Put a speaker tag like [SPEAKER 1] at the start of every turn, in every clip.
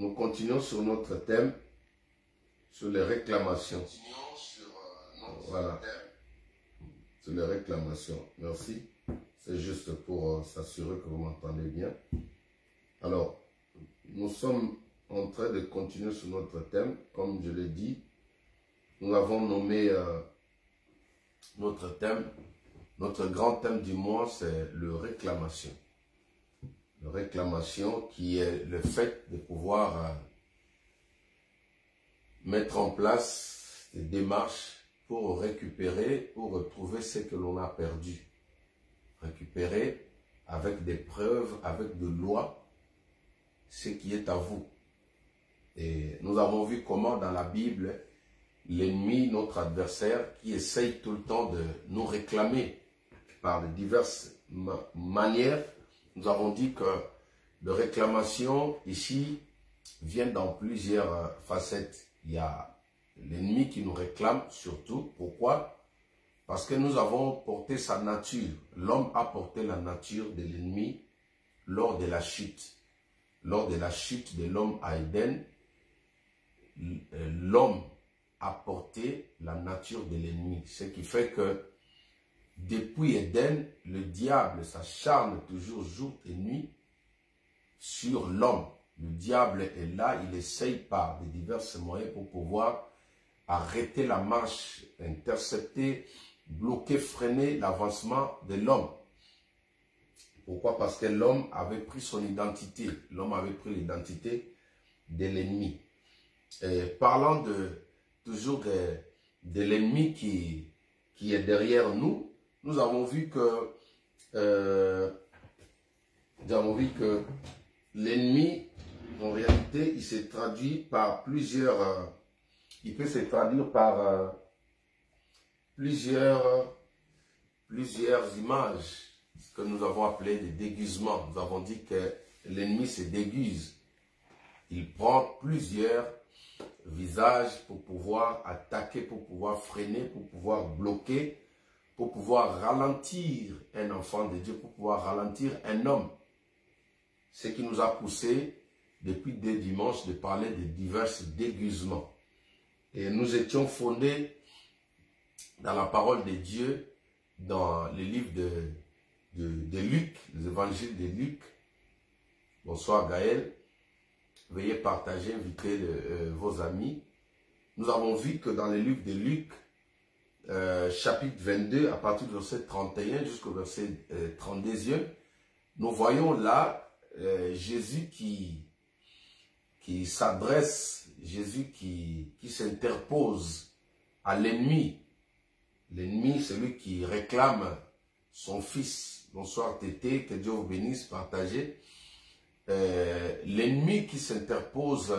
[SPEAKER 1] nous continuons sur notre thème, sur les réclamations. Voilà. Sur les réclamations. Merci. C'est juste pour s'assurer que vous m'entendez bien. Alors, nous sommes en train de continuer sur notre thème. Comme je l'ai dit, nous avons nommé notre thème, notre grand thème du mois, c'est le réclamation. Le réclamation qui est le fait de pouvoir mettre en place des démarches pour récupérer, pour retrouver ce que l'on a perdu. Récupérer avec des preuves, avec de lois, ce qui est à vous. Et nous avons vu comment dans la Bible, l'ennemi, notre adversaire, qui essaye tout le temps de nous réclamer par de diverses manières. Nous avons dit que la réclamation ici vient dans plusieurs facettes. Il y a l'ennemi qui nous réclame surtout. Pourquoi? Parce que nous avons porté sa nature. L'homme a porté la nature de l'ennemi lors de la chute. Lors de la chute de l'homme à Éden, l'homme a porté la nature de l'ennemi. Ce qui fait que depuis Éden, le diable s'acharne toujours jour et nuit sur l'homme. Le diable est là, il essaye par de divers moyens pour pouvoir arrêter la marche, intercepter, bloquer, freiner l'avancement de l'homme. Pourquoi? Parce que l'homme avait pris son identité. L'homme avait pris l'identité de l'ennemi. Parlant toujours de l'ennemi qui est derrière nous, nous avons vu que l'ennemi, en réalité, il s'est traduit par plusieurs, il peut se traduire par plusieurs images, ce que nous avons appelé des déguisements. Nous avons dit que l'ennemi se déguise. Il prend plusieurs visages pour pouvoir attaquer, pour pouvoir freiner, pour pouvoir bloquer, pour pouvoir ralentir un enfant de Dieu, pour pouvoir ralentir un homme. Ce qui nous a poussé depuis dès dimanche de parler de divers déguisements. Et nous étions fondés dans la parole de Dieu, dans le livre de Luc, les évangiles de Luc. Bonsoir Gaël. Veuillez partager, inviter vos amis. Nous avons vu que dans le livre de Luc, chapitre 22, à partir du verset 31 jusqu'au verset 32, nous voyons là Jésus qui s'adresse, Jésus qui s'interpose à l'ennemi. L'ennemi, celui qui réclame son fils. Bonsoir Tété, que Dieu vous bénisse, partagez. L'ennemi qui s'interpose,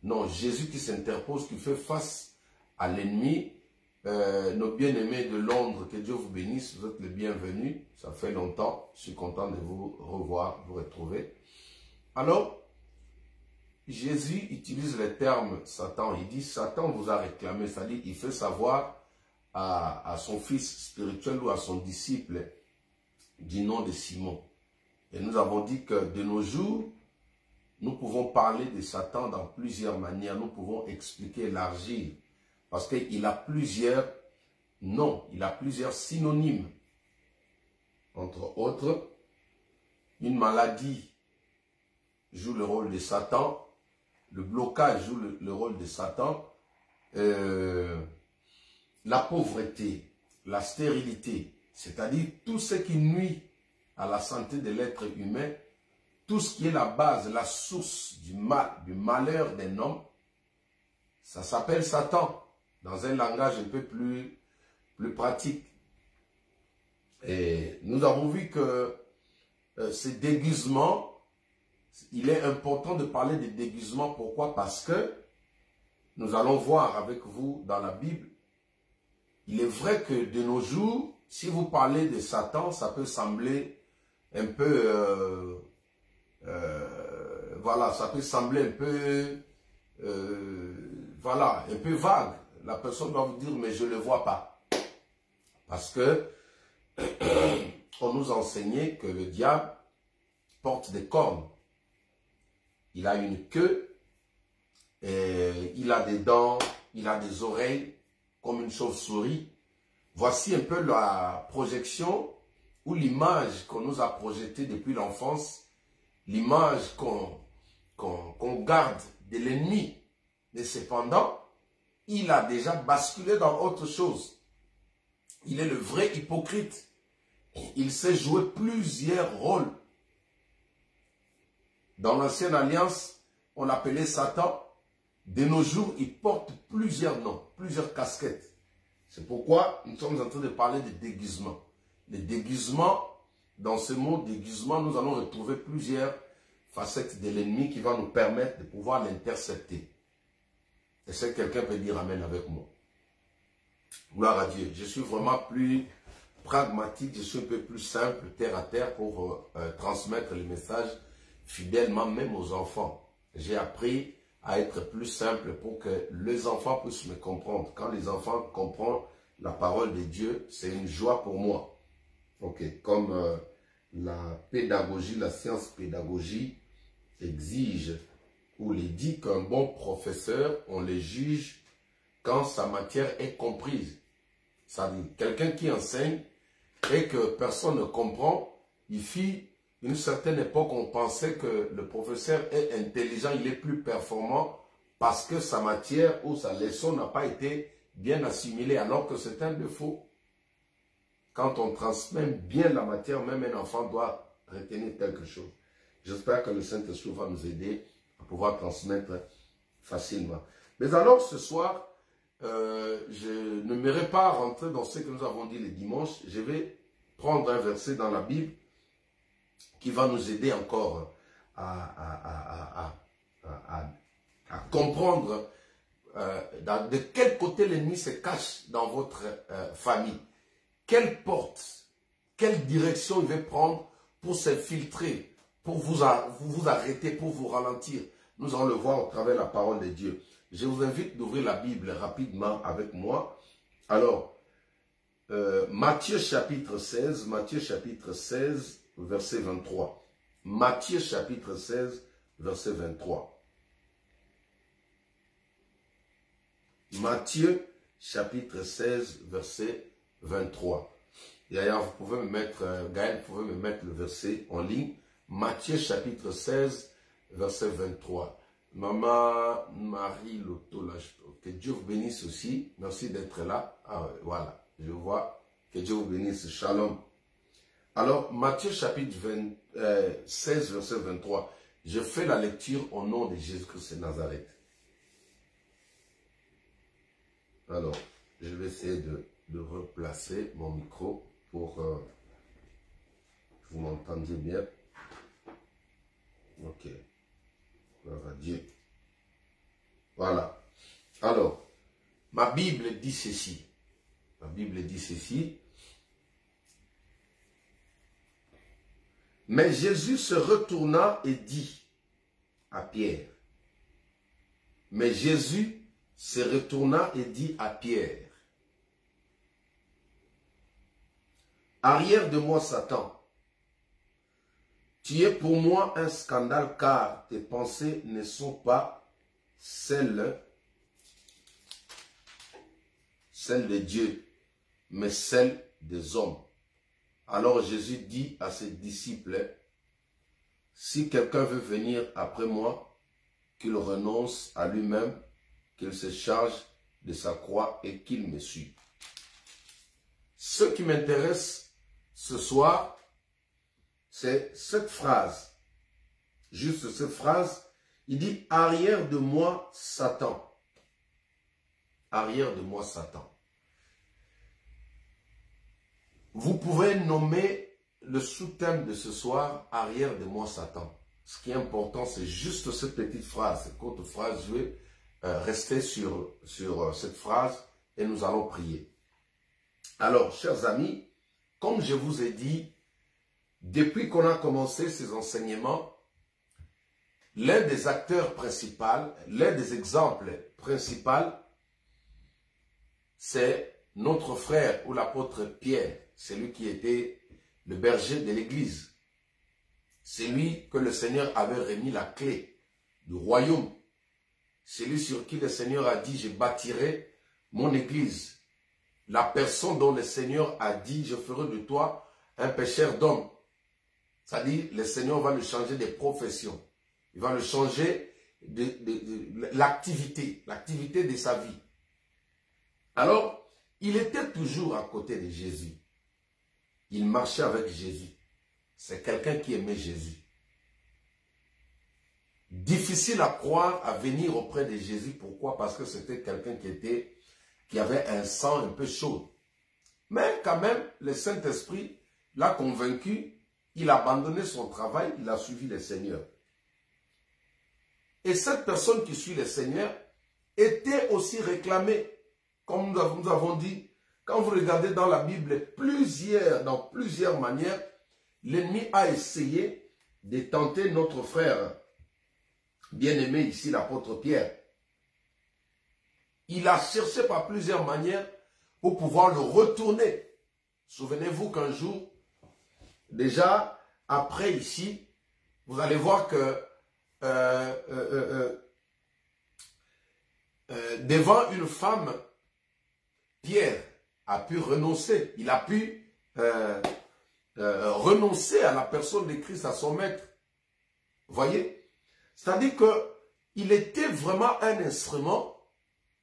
[SPEAKER 1] non, Jésus qui s'interpose, qui fait face à l'ennemi. Nos bien-aimés de Londres, que Dieu vous bénisse, vous êtes les bienvenus. Ça fait longtemps, je suis content de vous revoir, vous retrouver. Alors, Jésus utilise le terme Satan. Il dit, Satan vous a réclamé, c'est-à-dire il fait savoir à son fils spirituel ou à son disciple du nom de Simon. Et nous avons dit que de nos jours, nous pouvons parler de Satan dans plusieurs manières. Nous pouvons expliquer, élargir. Parce qu'il a plusieurs noms, il a plusieurs synonymes. Entre autres, une maladie joue le rôle de Satan, le blocage joue le rôle de Satan, la pauvreté, la stérilité, c'est-à-dire tout ce qui nuit à la santé de l'être humain, tout ce qui est la base, la source du mal, du malheur d'un homme, ça s'appelle Satan. Dans un langage un peu plus pratique. Et nous avons vu que ces déguisements, il est important de parler des déguisements. Pourquoi? Parce que nous allons voir avec vous dans la Bible, il est vrai que de nos jours, si vous parlez de Satan, ça peut sembler un peu, voilà, ça peut sembler un peu, voilà, un peu vague. La personne va vous dire, mais je ne le vois pas. Parce que on nous enseignait que le diable porte des cornes. Il a une queue il a des dents, il a des oreilles, comme une chauve-souris. Voici un peu la projection ou l'image qu'on nous a projetée depuis l'enfance, l'image qu'on garde de l'ennemi. Mais cependant, il a déjà basculé dans autre chose. Il est le vrai hypocrite. Il sait jouer plusieurs rôles. Dans l'ancienne alliance, on l'appelait Satan. De nos jours, il porte plusieurs noms, plusieurs casquettes. C'est pourquoi nous sommes en train de parler de déguisement. Le déguisement, dans ce mot déguisement, nous allons retrouver plusieurs facettes de l'ennemi qui va nous permettre de pouvoir l'intercepter. Est-ce que quelqu'un peut dire amen avec moi? Gloire à Dieu. Je suis vraiment plus pragmatique, je suis un peu plus simple, terre à terre pour transmettre le message fidèlement même aux enfants. J'ai appris à être plus simple pour que les enfants puissent me comprendre. Quand les enfants comprennent la parole de Dieu, c'est une joie pour moi. Ok, comme la pédagogie, la science pédagogie exige ou les dit qu'un bon professeur, on le juge quand sa matière est comprise. Ça dit, quelqu'un qui enseigne et que personne ne comprend, il fit une certaine époque, on pensait que le professeur est intelligent, il est plus performant parce que sa matière ou sa leçon n'a pas été bien assimilée, alors que c'est un défaut. Quand on transmet bien la matière, même un enfant doit retenir quelque chose. J'espère que le Saint-Esprit va nous aider à pouvoir transmettre facilement. Mais alors, ce soir, je ne m'irai pas rentrer dans ce que nous avons dit le dimanche. Je vais prendre un verset dans la Bible qui va nous aider encore à comprendre de quel côté l'ennemi se cache dans votre famille. Quelle porte, quelle direction il va prendre pour s'infiltrer, pour vous arrêter, pour vous ralentir. Nous allons le voir au travers de la parole de Dieu. Je vous invite d'ouvrir la Bible rapidement avec moi. Alors, Matthieu chapitre 16, verset 23. Matthieu chapitre 16, verset 23. Matthieu chapitre 16, verset 23. Et d'ailleurs, vous pouvez me mettre, Gaël, vous pouvez me mettre le verset en ligne. Matthieu chapitre 16, verset 23. Maman Marie Loto, que Dieu vous bénisse aussi. Merci d'être là. Ah, voilà, je vois. Que Dieu vous bénisse. Shalom. Alors, Matthieu chapitre 16, verset 23. Je fais la lecture au nom de Jésus-Christ de Nazareth. Alors, je vais essayer de replacer mon micro pour que vous m'entendiez bien. Ok. Gloire à Dieu. Voilà. Alors, ma Bible dit ceci. Ma Bible dit ceci. Mais Jésus se retourna et dit à Pierre. Mais Jésus se retourna et dit à Pierre. Arrière de moi, Satan. Tu es pour moi un scandale car tes pensées ne sont pas celles de Dieu, mais celles des hommes. Alors Jésus dit à ses disciples, si quelqu'un veut venir après moi, qu'il renonce à lui-même, qu'il se charge de sa croix et qu'il me suive. Ce qui m'intéresse ce soir, c'est cette phrase. Juste cette phrase. Il dit, arrière de moi, Satan. Arrière de moi, Satan. Vous pouvez nommer le sous-thème de ce soir, arrière de moi, Satan. Ce qui est important, c'est juste cette petite phrase, cette courte phrase. Je vais rester sur cette phrase et nous allons prier. Alors, chers amis, comme je vous ai dit, depuis qu'on a commencé ces enseignements, l'un des acteurs principaux, l'un des exemples principaux, c'est notre frère ou l'apôtre Pierre, celui qui était le berger de l'église. C'est lui que le Seigneur avait remis la clé du royaume. celui sur qui le Seigneur a dit, je bâtirai mon église. La personne dont le Seigneur a dit, je ferai de toi un pécheur d'hommes. C'est-à-dire, le Seigneur va le changer de profession. Il va le changer de l'activité de sa vie. Alors, il était toujours à côté de Jésus. Il marchait avec Jésus. C'est quelqu'un qui aimait Jésus. Difficile à croire à venir auprès de Jésus. Pourquoi? Parce que c'était quelqu'un qui avait un sang un peu chaud. Mais quand même, le Saint-Esprit l'a convaincu. Il a abandonné son travail. Il a suivi le Seigneur. Et cette personne qui suit le Seigneur était aussi réclamée. Comme nous avons dit, quand vous regardez dans la Bible, dans plusieurs manières, l'ennemi a essayé de tenter notre frère bien-aimé ici, l'apôtre Pierre. Il a cherché par plusieurs manières pour pouvoir le retourner. Souvenez-vous qu'un jour, déjà, après ici, vous allez voir que devant une femme, Pierre a pu renoncer. Il a pu renoncer à la personne de Christ, à son maître. Vous voyez? C'est-à-dire qu'il était vraiment un instrument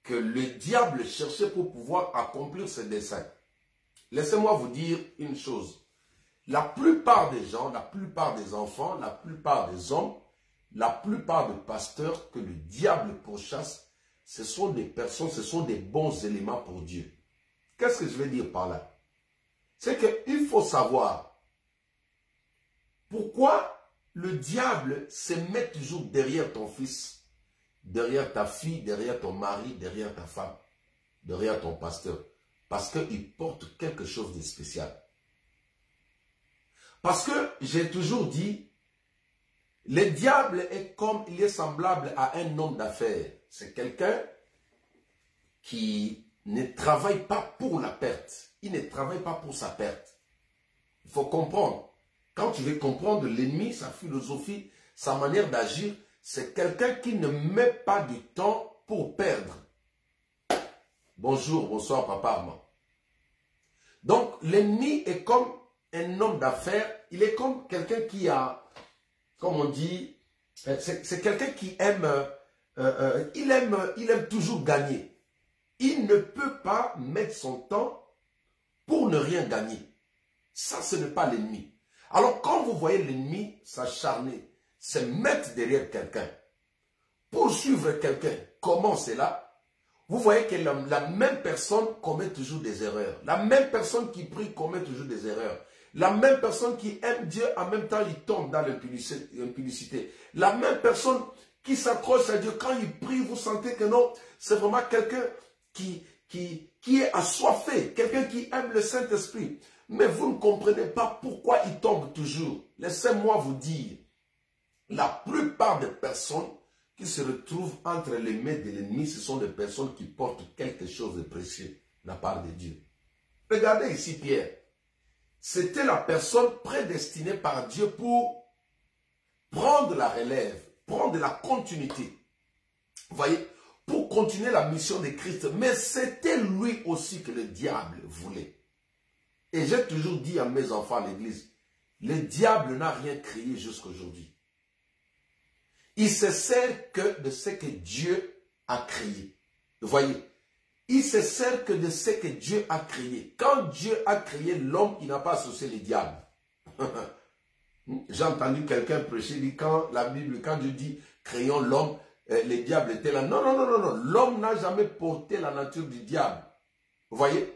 [SPEAKER 1] que le diable cherchait pour pouvoir accomplir ses desseins. Laissez-moi vous dire une chose. La plupart des gens, la plupart des enfants, la plupart des hommes, la plupart des pasteurs que le diable pourchasse, ce sont des personnes, ce sont des bons éléments pour Dieu. Qu'est-ce que je veux dire par là? C'est qu'il faut savoir pourquoi le diable se met toujours derrière ton fils, derrière ta fille, derrière ton mari, derrière ta femme, derrière ton pasteur. Parce qu'il porte quelque chose de spécial. Parce que j'ai toujours dit, le diable est comme, il est semblable à un homme d'affaires. C'est quelqu'un qui ne travaille pas pour la perte. Il ne travaille pas pour sa perte. Il faut comprendre. Quand tu veux comprendre l'ennemi, sa philosophie, sa manière d'agir, c'est quelqu'un qui ne met pas du temps pour perdre. Bonjour, bonsoir, papa, maman. Donc, l'ennemi est comme un homme d'affaires. Il est comme quelqu'un qui a, comme on dit, c'est quelqu'un qui aime, il aime toujours gagner. Il ne peut pas mettre son temps pour ne rien gagner. Ça, ce n'est pas l'ennemi. Alors, quand vous voyez l'ennemi s'acharner, se mettre derrière quelqu'un, poursuivre quelqu'un, comment c'est là? Vous voyez que la même personne commet toujours des erreurs. La même personne qui prie commet toujours des erreurs. La même personne qui aime Dieu, en même temps, il tombe dans l'impudicité. La même personne qui s'accroche à Dieu, quand il prie, vous sentez que non, c'est vraiment quelqu'un qui est assoiffé, quelqu'un qui aime le Saint-Esprit. Mais vous ne comprenez pas pourquoi il tombe toujours. Laissez-moi vous dire, la plupart des personnes qui se retrouvent entre les mains de l'ennemi, ce sont des personnes qui portent quelque chose de précieux de la part de Dieu. Regardez ici Pierre. C'était la personne prédestinée par Dieu pour prendre la relève, prendre la continuité. Vous voyez, pour continuer la mission de Christ. Mais c'était lui aussi que le diable voulait. Et j'ai toujours dit à mes enfants à l'église, le diable n'a rien créé jusqu'à aujourd'hui. Il se sert que de ce que Dieu a créé. Vous voyez, il se sert que de ce que Dieu a créé. Quand Dieu a créé l'homme, il n'a pas associé le diable. J'ai entendu quelqu'un prêcher, dit quand la Bible, quand Dieu dit créons l'homme, le diable était là. Non, non, non, non, non. L'homme n'a jamais porté la nature du diable. Vous voyez?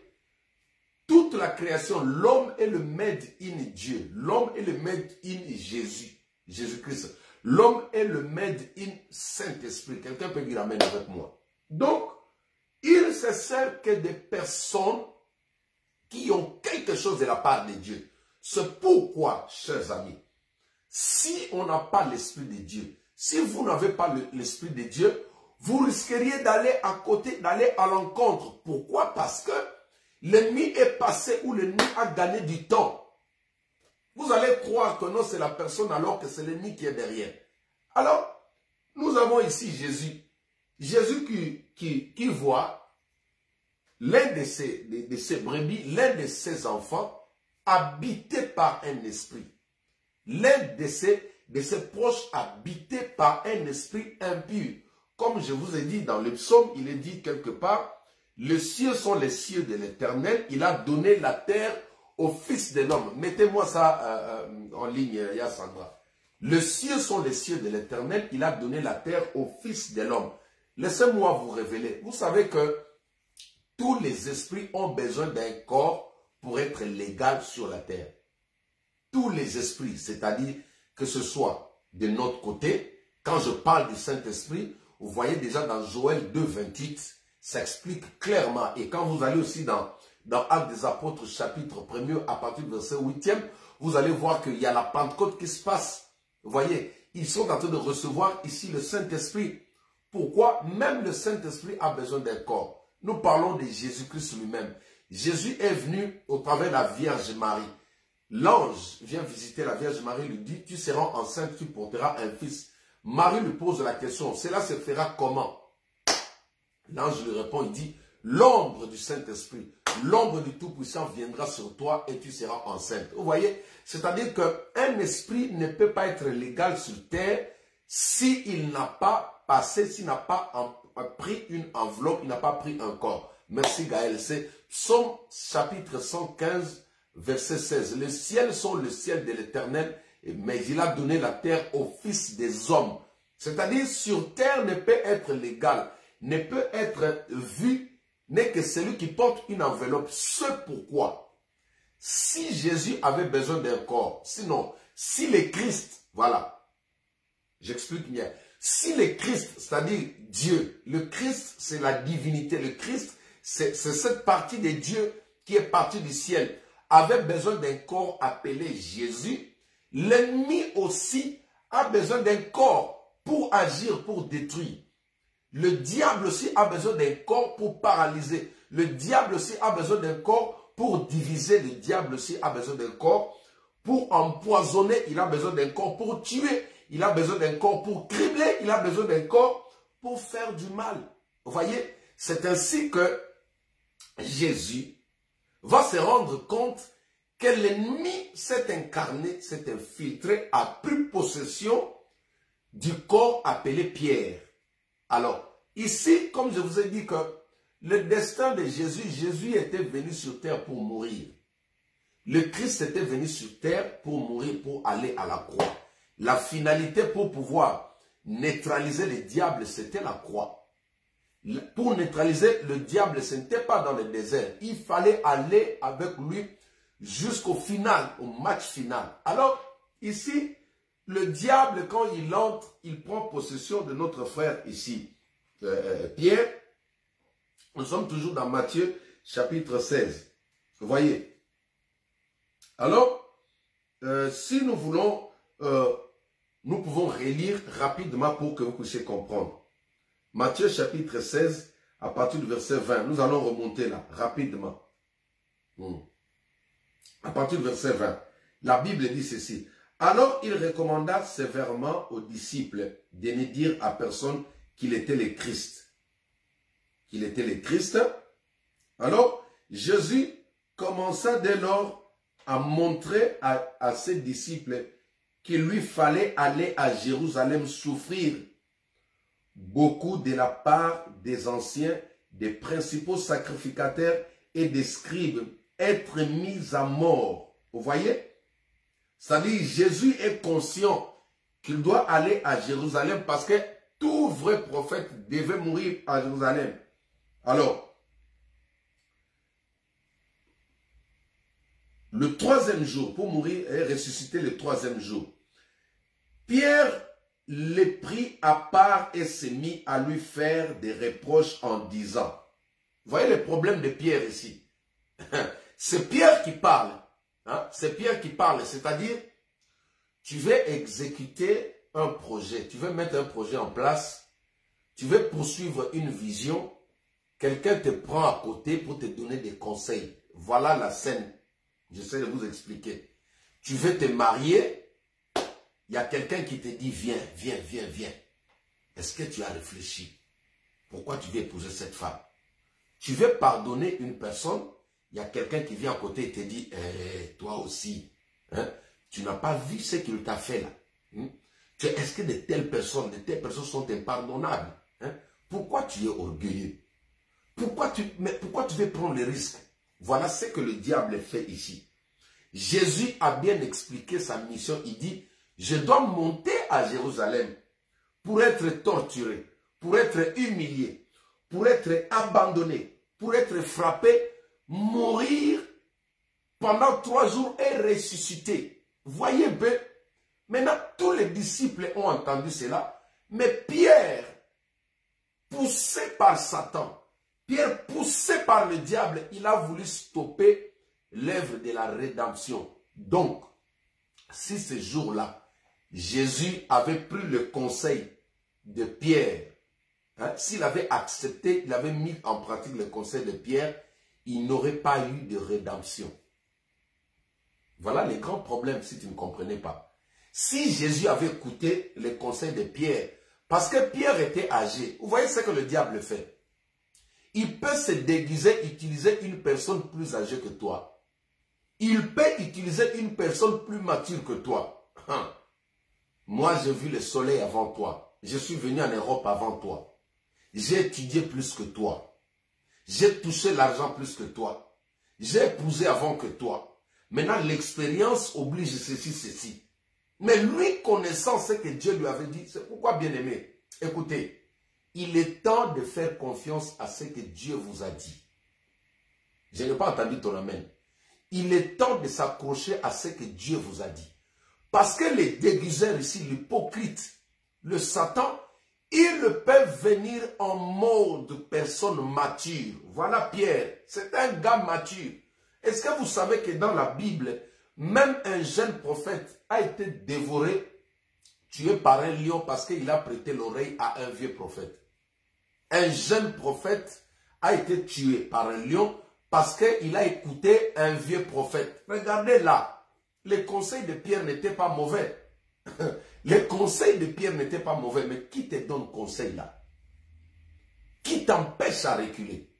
[SPEAKER 1] Toute la création, l'homme est le made in Dieu. L'homme est le made in Jésus. Jésus-Christ. L'homme est le made in Saint-Esprit. Quelqu'un peut dire amen avec moi. Donc, il se sert que des personnes qui ont quelque chose de la part de Dieu. C'est pourquoi, chers amis, si on n'a pas l'Esprit de Dieu, si vous n'avez pas l'Esprit de Dieu, vous risqueriez d'aller à côté, d'aller à l'encontre. Pourquoi? Parce que l'ennemi est passé ou l'ennemi a gagné du temps. Vous allez croire que non, c'est la personne alors que c'est l'ennemi qui est derrière. Alors, nous avons ici Jésus. Jésus qui voit l'un de ses brebis, l'un de ses enfants, habité par un esprit. L'un de ses proches habité par un esprit impur. Comme je vous ai dit dans le psaume, il est dit quelque part, les cieux sont les cieux de l'Éternel, il a donné la terre au Fils de l'homme. Mettez-moi ça en ligne, Yassandra. Les cieux sont les cieux de l'Éternel, il a donné la terre au Fils de l'homme. Laissez-moi vous révéler. Vous savez que tous les esprits ont besoin d'un corps pour être légal sur la terre. Tous les esprits, c'est-à-dire que ce soit de notre côté, quand je parle du Saint-Esprit, vous voyez déjà dans Joël 2, 28, ça explique clairement. Et quand vous allez aussi dans Actes des Apôtres, chapitre 1er, à partir du verset 8e, vous allez voir qu'il y a la Pentecôte qui se passe. Vous voyez, ils sont en train de recevoir ici le Saint-Esprit. Pourquoi? Même le Saint-Esprit a besoin d'un corps. Nous parlons de Jésus-Christ lui-même. Jésus est venu au travers de la Vierge Marie. L'ange vient visiter la Vierge Marie, lui dit, tu seras enceinte, tu porteras un fils. Marie lui pose la question, cela se fera comment? L'ange lui répond, il dit, l'ombre du Saint-Esprit, l'ombre du Tout-Puissant viendra sur toi et tu seras enceinte. Vous voyez, c'est-à-dire qu'un esprit ne peut pas être légal sur terre s'il n'a pas passé, s'il n'a pas pris une enveloppe, il n'a pas pris un corps. Merci Gaël, c'est Psaume chapitre 115, verset 16. Les ciels sont le ciel de l'Éternel, mais il a donné la terre aux fils des hommes. C'est-à-dire, sur terre ne peut être légal, ne peut être vu, n'est que celui qui porte une enveloppe. C'est pourquoi, si Jésus avait besoin d'un corps, sinon, si le Christ, voilà, j'explique bien, si le Christ, c'est-à-dire Dieu, le Christ c'est la divinité, le Christ c'est cette partie de Dieu qui est partie du ciel, avait besoin d'un corps appelé Jésus, l'ennemi aussi a besoin d'un corps pour agir, pour détruire. Le diable aussi a besoin d'un corps pour paralyser. Le diable aussi a besoin d'un corps pour diviser. Le diable aussi a besoin d'un corps pour empoisonner. Il a besoin d'un corps pour tuer. Il a besoin d'un corps pour cribler. Il a besoin d'un corps pour faire du mal. Vous voyez, c'est ainsi que Jésus va se rendre compte que l'ennemi s'est incarné, s'est infiltré, a pris possession du corps appelé Pierre. Alors, ici, comme je vous ai dit que le destin de Jésus, Jésus était venu sur terre pour mourir. Le Christ était venu sur terre pour mourir, pour aller à la croix. La finalité pour pouvoir neutraliser le diable, c'était la croix. Pour neutraliser le diable, ce n'était pas dans le désert. Il fallait aller avec lui jusqu'au final, au match final. Alors, ici, le diable, quand il entre, il prend possession de notre frère ici, Pierre. Nous sommes toujours dans Matthieu, chapitre 16. Vous voyez. Alors, si nous voulons, nous pouvons relire rapidement pour que vous puissiez comprendre. Matthieu, chapitre 16, à partir du verset 20. Nous allons remonter là, rapidement. À partir du verset 20. La Bible dit ceci. Alors il recommanda sévèrement aux disciples de ne dire à personne qu'il était le Christ. Qu'il était le Christ. Alors Jésus commença dès lors à montrer à ses disciples qu'il lui fallait aller à Jérusalem souffrir beaucoup de la part des anciens, des principaux sacrificateurs et des scribes, être mis à mort. Vous voyez? C'est-à-dire, Jésus est conscient qu'il doit aller à Jérusalem parce que tout vrai prophète devait mourir à Jérusalem. Alors, le troisième jour, pour mourir et ressusciter le troisième jour, Pierre le prit à part et s'est mis à lui faire des reproches en disant, vous voyez le problème de Pierre ici, c'est Pierre qui parle. Hein? C'est Pierre qui parle, c'est-à-dire, tu veux exécuter un projet, tu veux mettre un projet en place, tu veux poursuivre une vision, quelqu'un te prend à côté pour te donner des conseils. Voilà la scène, j'essaie de vous expliquer. Tu veux te marier, il y a quelqu'un qui te dit, viens, viens, viens, viens. Est-ce que tu as réfléchi? pourquoi tu veux épouser cette femme? Tu veux pardonner une personne, il y a quelqu'un qui vient à côté et te dit, toi aussi, hein, tu n'as pas vu ce qu'il t'a fait là. Hein? Est-ce que de telles personnes sont impardonnables? Hein? Pourquoi tu es orgueilleux? Pourquoi tu veux prendre les risques? Voilà ce que le diable fait ici. Jésus a bien expliqué sa mission. Il dit, je dois monter à Jérusalem pour être torturé, pour être humilié, pour être abandonné, pour être frappé, mourir pendant 3 jours et ressusciter. Voyez un peu. Maintenant, tous les disciples ont entendu cela, mais Pierre, poussé par Satan, Pierre, poussé par le diable, il a voulu stopper l'œuvre de la rédemption. Donc, si ce jour-là, Jésus avait pris le conseil de Pierre, hein, s'il avait accepté, il avait mis en pratique le conseil de Pierre, il n'aurait pas eu de rédemption. Voilà les grands problèmes si tu ne comprenais pas. Si Jésus avait écouté les conseils de Pierre, parce que Pierre était âgé, vous voyez ce que le diable fait. Il peut se déguiser, utiliser une personne plus âgée que toi. Il peut utiliser une personne plus mature que toi. Moi, j'ai vu le soleil avant toi. Je suis venu en Europe avant toi. J'ai étudié plus que toi. J'ai touché l'argent plus que toi. J'ai épousé avant que toi. Maintenant, l'expérience oblige ceci. Mais lui, connaissant ce que Dieu lui avait dit, c'est pourquoi, bien-aimé, écoutez, il est temps de faire confiance à ce que Dieu vous a dit. Je n'ai pas entendu ton amen. Il est temps de s'accrocher à ce que Dieu vous a dit. Parce que les déguiseurs ici, l'hypocrite, le Satan, ils peuvent venir en mode personne mature. Voilà Pierre, c'est un gars mature. Est-ce que vous savez que dans la Bible, même un jeune prophète a été dévoré, tué par un lion parce qu'il a prêté l'oreille à un vieux prophète. Un jeune prophète a été tué par un lion parce qu'il a écouté un vieux prophète. Regardez là, les conseils de Pierre n'étaient pas mauvais. Les conseils de Pierre n'étaient pas mauvais, mais qui te donne conseil là? Qui t'empêche à reculer?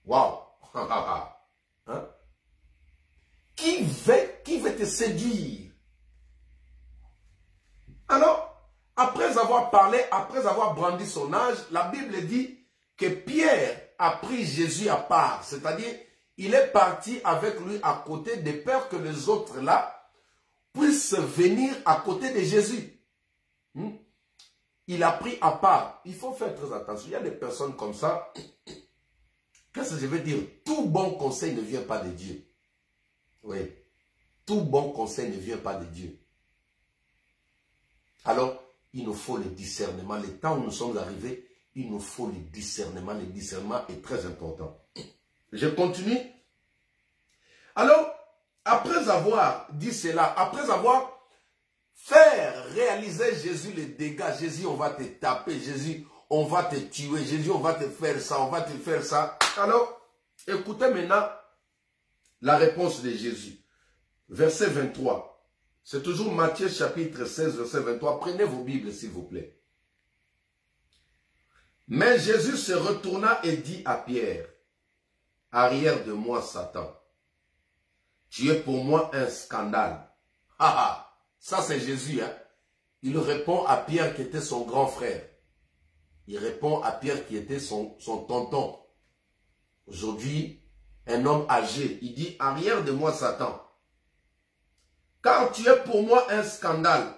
[SPEAKER 1] Waouh! Hein? Qui veut te séduire? Alors, après avoir parlé, après avoir brandi son âge, la Bible dit que Pierre a pris Jésus à part. C'est-à-dire, il est parti avec lui à côté de peur que les autres là puissent venir à côté de Jésus. Il a pris à part. Il faut faire très attention. Il y a des personnes comme ça. Qu'est-ce que je veux dire? Tout bon conseil ne vient pas de Dieu. Oui. Tout bon conseil ne vient pas de Dieu. Alors, il nous faut le discernement. Le temps où nous sommes arrivés, il nous faut le discernement. Le discernement est très important. Je continue. Alors, après avoir dit cela, après avoir fait réaliser Jésus les dégâts, Jésus, on va te taper, Jésus, on va te tuer, Jésus, on va te faire ça, on va te faire ça. Alors, écoutez maintenant la réponse de Jésus. Verset 23. C'est toujours Matthieu chapitre 16, verset 23. Prenez vos Bibles, s'il vous plaît. Mais Jésus se retourna et dit à Pierre, « Arrière de moi, Satan. Tu es pour moi un scandale. » Ça c'est Jésus. Hein? Il répond à Pierre qui était son grand frère. Il répond à Pierre qui était son tonton. Aujourd'hui, un homme âgé, il dit, « Arrière de moi, Satan. Car tu es pour moi un scandale.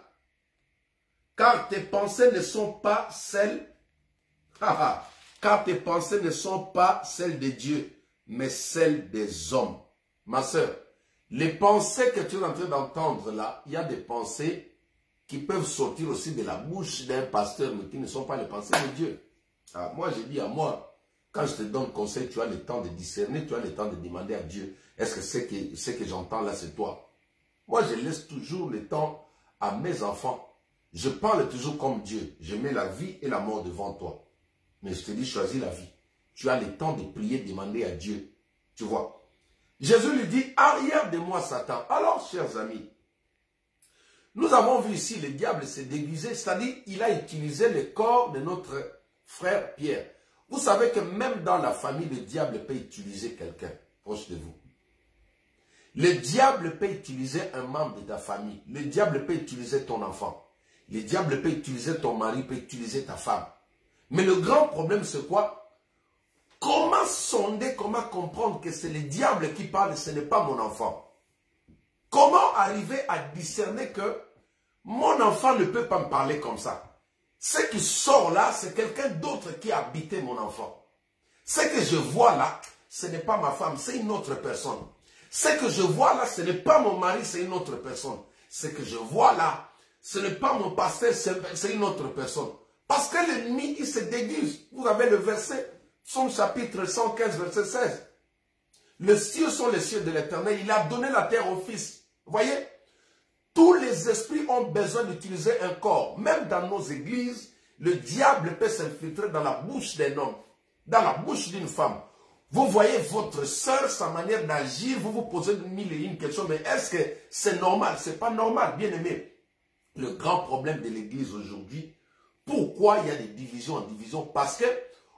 [SPEAKER 1] Car tes pensées ne sont pas celles... car tes pensées ne sont pas celles de Dieu, mais celles des hommes. » Ma soeur, les pensées que tu es en train d'entendre là, il y a des pensées qui peuvent sortir aussi de la bouche d'un pasteur, mais qui ne sont pas les pensées de Dieu. Moi, je dis à moi, quand je te donne conseil, tu as le temps de discerner, tu as le temps de demander à Dieu, est-ce que ce que j'entends là, c'est toi? Moi, je laisse toujours le temps à mes enfants. Je parle toujours comme Dieu. Je mets la vie et la mort devant toi. Mais je te dis, choisis la vie. Tu as le temps de prier, demander à Dieu. Tu vois. Jésus lui dit, arrière de moi, Satan. Alors, chers amis, nous avons vu ici le diable s'est déguisé, c'est-à-dire il a utilisé le corps de notre Frère Pierre, vous savez que même dans la famille, le diable peut utiliser quelqu'un proche de vous. Le diable peut utiliser un membre de ta famille. Le diable peut utiliser ton enfant. Le diable peut utiliser ton mari, peut utiliser ta femme. Mais le grand problème, c'est quoi? Comment sonder, comment comprendre que c'est le diable qui parle et ce n'est pas mon enfant? Comment arriver à discerner que mon enfant ne peut pas me parler comme ça? Ce qui sort là, c'est quelqu'un d'autre qui a habité mon enfant. Ce que je vois là, ce n'est pas ma femme, c'est une autre personne. Ce que je vois là, ce n'est pas mon mari, c'est une autre personne. Ce que je vois là, ce n'est pas mon pasteur, c'est une autre personne. Parce que l'ennemi, il se déguise. Vous avez le verset, son chapitre 115, verset 16. Les cieux sont les cieux de l'Éternel. Il a donné la terre au Fils. Vous voyez? Tous les esprits ont besoin d'utiliser un corps. Même dans nos églises, le diable peut s'infiltrer dans la bouche d'un homme, dans la bouche d'une femme. Vous voyez votre soeur, sa manière d'agir, vous vous posez mille et une questions, mais est-ce que c'est normal? C'est pas normal, bien aimé. Le grand problème de l'église aujourd'hui, pourquoi il y a des divisions en divisions? Parce que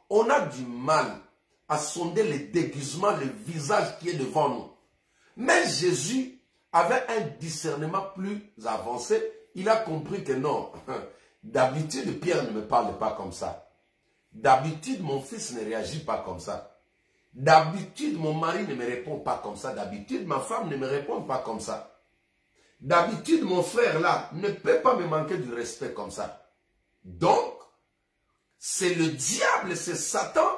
[SPEAKER 1] on a du mal à sonder le déguisement, le visage qui est devant nous. Mais Jésus avait un discernement plus avancé. Il a compris que non, d'habitude Pierre ne me parle pas comme ça. D'habitude mon fils ne réagit pas comme ça. D'habitude, mon mari ne me répond pas comme ça. D'habitude, ma femme ne me répond pas comme ça. D'habitude, mon frère là ne peut pas me manquer du respect comme ça. Donc, c'est le diable, c'est Satan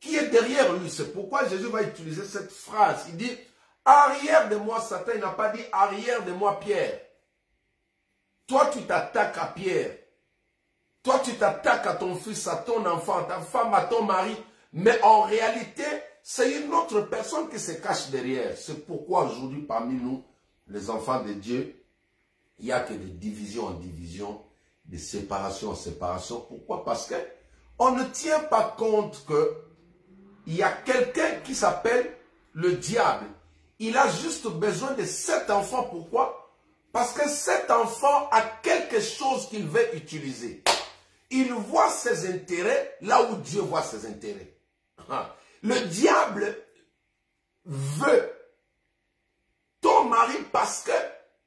[SPEAKER 1] qui est derrière lui. C'est pourquoi Jésus va utiliser cette phrase. Il dit, arrière de moi Satan. Il n'a pas dit arrière de moi Pierre. Toi, tu t'attaques à Pierre. Toi, tu t'attaques à ton fils, à ton enfant, à ta femme, à ton mari. Mais en réalité, c'est une autre personne qui se cache derrière. C'est pourquoi aujourd'hui, parmi nous, les enfants de Dieu, il n'y a que des divisions en divisions, des séparations en séparations. Pourquoi? Parce que on ne tient pas compte qu'il y a quelqu'un qui s'appelle le diable. Il a juste besoin de cet enfant. Pourquoi? Parce que cet enfant a quelque chose qu'il veut utiliser. Il voit ses intérêts là où Dieu voit ses intérêts. Le diable veut ton mari parce que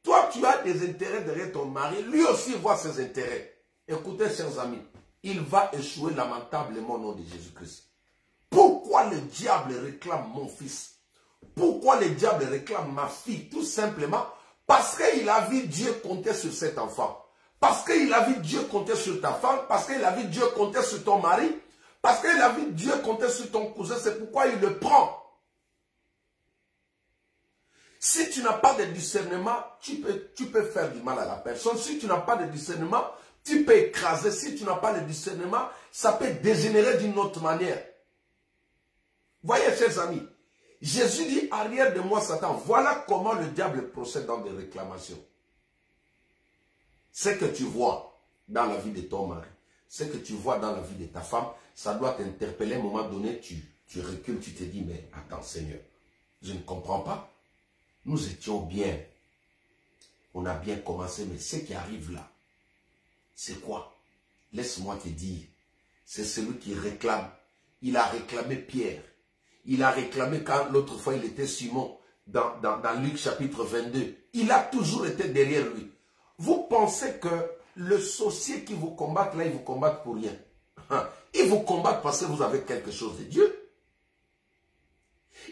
[SPEAKER 1] toi tu as des intérêts derrière ton mari. Lui aussi voit ses intérêts. Écoutez, chers amis, il va échouer lamentablement au nom de Jésus-Christ. Pourquoi le diable réclame mon fils? Pourquoi le diable réclame ma fille? Tout simplement parce qu'il a vu Dieu compter sur cet enfant. Parce qu'il a vu Dieu compter sur ta femme. Parce qu'il a vu Dieu compter sur ton mari. Parce qu'il a vu Dieu compter sur ton cousin. C'est pourquoi il le prend. Si tu n'as pas de discernement, tu peux faire du mal à la personne. Si tu n'as pas de discernement, tu peux écraser. Si tu n'as pas de discernement, ça peut dégénérer d'une autre manière. Voyez, chers amis, Jésus dit, arrière de moi, Satan. Voilà comment le diable procède dans des réclamations. Ce que tu vois dans la vie de ton mari, ce que tu vois dans la vie de ta femme, ça doit t'interpeller. À un moment donné, tu recules, tu te dis, mais attends Seigneur, je ne comprends pas. Nous étions bien. On a bien commencé, mais ce qui arrive là, c'est quoi? Laisse-moi te dire, c'est celui qui réclame. Il a réclamé Pierre. Il a réclamé quand l'autre fois il était Simon, dans Luc chapitre 22. Il a toujours été derrière lui. Vous pensez que le sorcier qui vous combat là, il vous combat pour rien. Il vous combat parce que vous avez quelque chose de Dieu.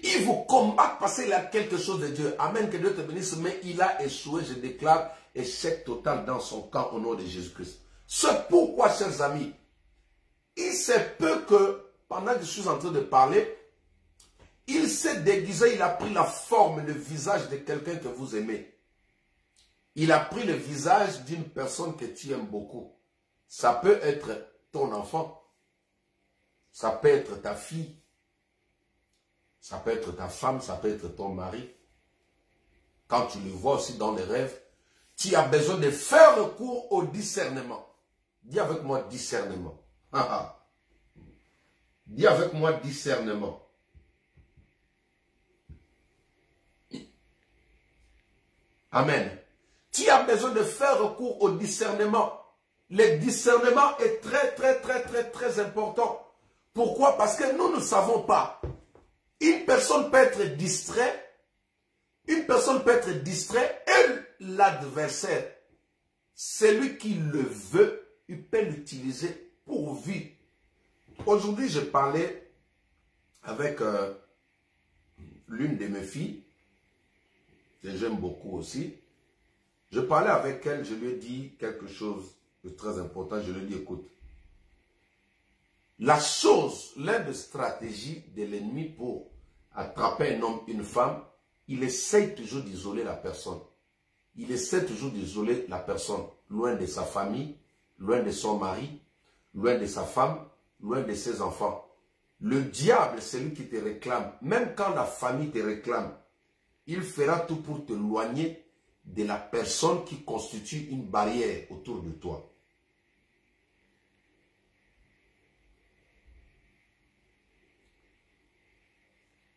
[SPEAKER 1] Il vous combat parce qu'il a quelque chose de Dieu. Amen, que Dieu te bénisse. Mais il a échoué, je déclare, échec total dans son camp au nom de Jésus-Christ. C'est pourquoi, chers amis, il se peut que, pendant que je suis en train de parler, il s'est déguisé, il a pris la forme, le visage de quelqu'un que vous aimez. Il a pris le visage d'une personne que tu aimes beaucoup. Ça peut être ton enfant. Ça peut être ta fille. Ça peut être ta femme, ça peut être ton mari. Quand tu le vois aussi dans les rêves, tu as besoin de faire recours au discernement. Dis avec moi discernement. Dis avec moi discernement. Amen. Tu as besoin de faire recours au discernement. Le discernement est très très important. Pourquoi? Parce que nous ne savons pas. Une personne peut être distraite. Une personne peut être distraite et l'adversaire, celui qui le veut, il peut l'utiliser pour vivre. Aujourd'hui, je parlais avec l'une de mes filles, que j'aime beaucoup aussi. Je parlais avec elle, je lui ai dit quelque chose de très important. Je lui ai dit, écoute, la chose, l'une des stratégies de l'ennemi pour attraper un homme, une femme, il essaie toujours d'isoler la personne. Il essaie toujours d'isoler la personne, loin de sa famille, loin de son mari, loin de sa femme, loin de ses enfants. Le diable, c'est lui qui te réclame. Même quand la famille te réclame, il fera tout pour t'éloigner de la personne qui constitue une barrière autour de toi.